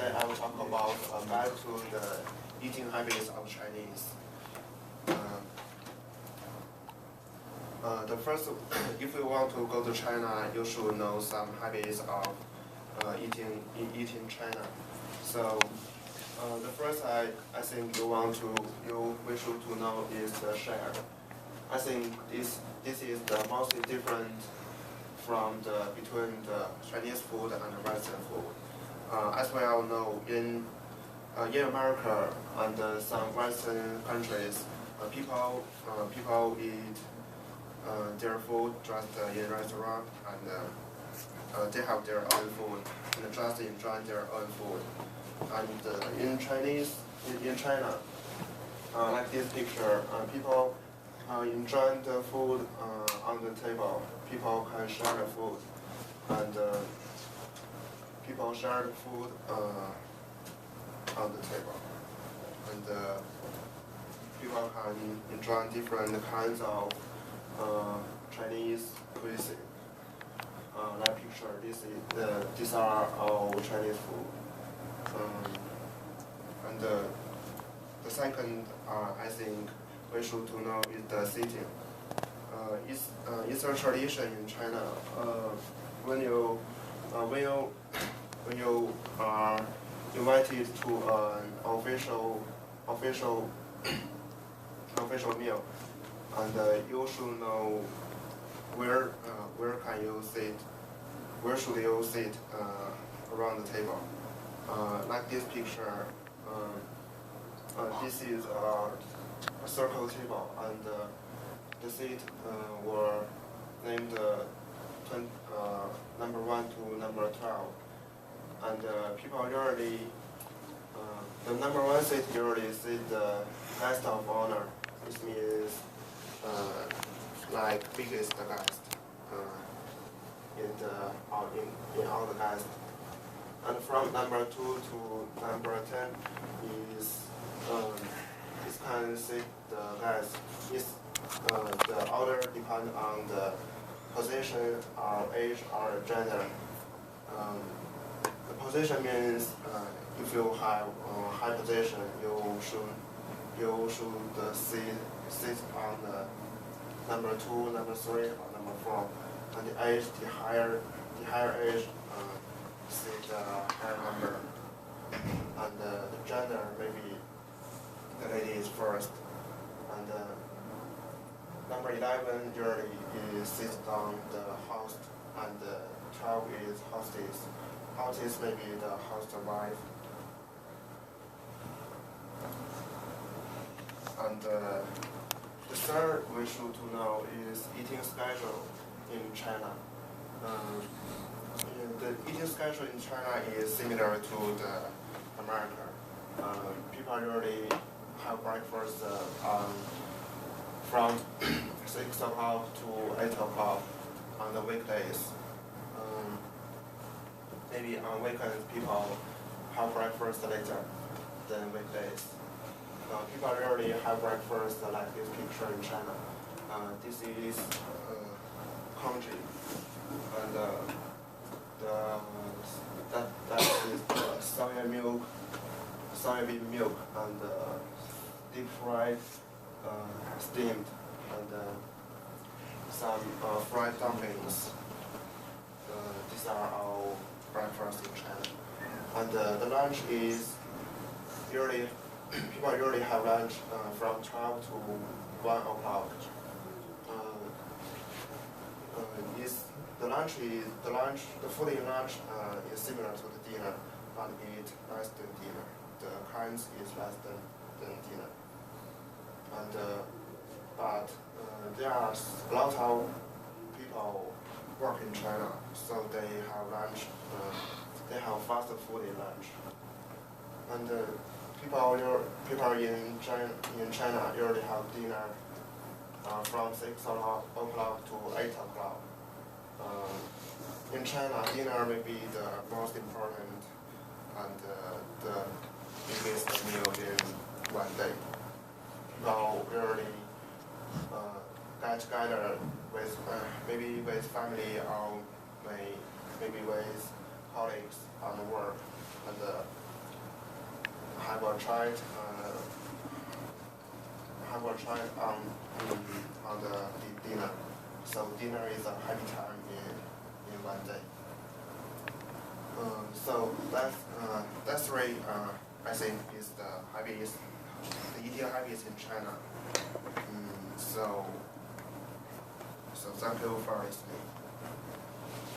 Today I will talk about back to the eating habits of Chinese. The first, if you want to go to China, you should know some habits of eating China. So the first I think we should to know is the share. I think this is the most different between the Chinese food and the Western food. As we all know, in America and some Western countries, people eat their food just in restaurant, and they have their own food and just enjoy their own food. And in China, like this picture, people enjoy the food on the table. People can share the food, and people share the food on the table, and people can enjoy different kinds of Chinese cuisine. Like picture, these are all Chinese food. And the second, I think we should to know is the sitting. It's a tradition in China. When you are invited to an official meal, and you should know where can you sit, where should you sit around the table. Like this picture, this is a circle table, and the seat were named number 1 to number 12, and people usually the number 1 seat usually sit the guest of honor, which means like biggest guest in all the guests. And from number 2 to number 10 is can sit the guest. The order depends on the position or age or gender. The position means if you have a high position, you should sit on the number 2, number 3, or number 4. And the age, the higher age, sit the higher number. And the gender, maybe the lady is first. And number 11 usually sits on the host, and 12 is hostess. Hostess may be the host wife. And the third we should to know is eating schedule in China. The eating schedule in China is similar to the America. People usually have breakfast from 6 o'clock to 8 o'clock on the weekdays. Maybe on weekends people have breakfast later than weekdays. People rarely have breakfast like this picture in China. This is congee, and that is the soybean milk, and deep fried, steamed, and some fried dumplings. These are all breakfast in China. And the lunch is usually people usually have lunch from 12 to 1 o'clock. The food in lunch is similar to the dinner, but it's less than dinner. The kinds is less than dinner. And but there are a lot of people work in China, so they have lunch. They have fast food in lunch. And people in China usually have dinner from 6 o'clock to 8 o'clock. In China, dinner may be the most important and the biggest meal in one day. People usually get together with maybe with family or maybe with colleagues on work, and will try it. I will try it on the dinner. So dinner is a happy time in one day. So that's really I think is the happiest, the eating habits in China. So thank you for listening.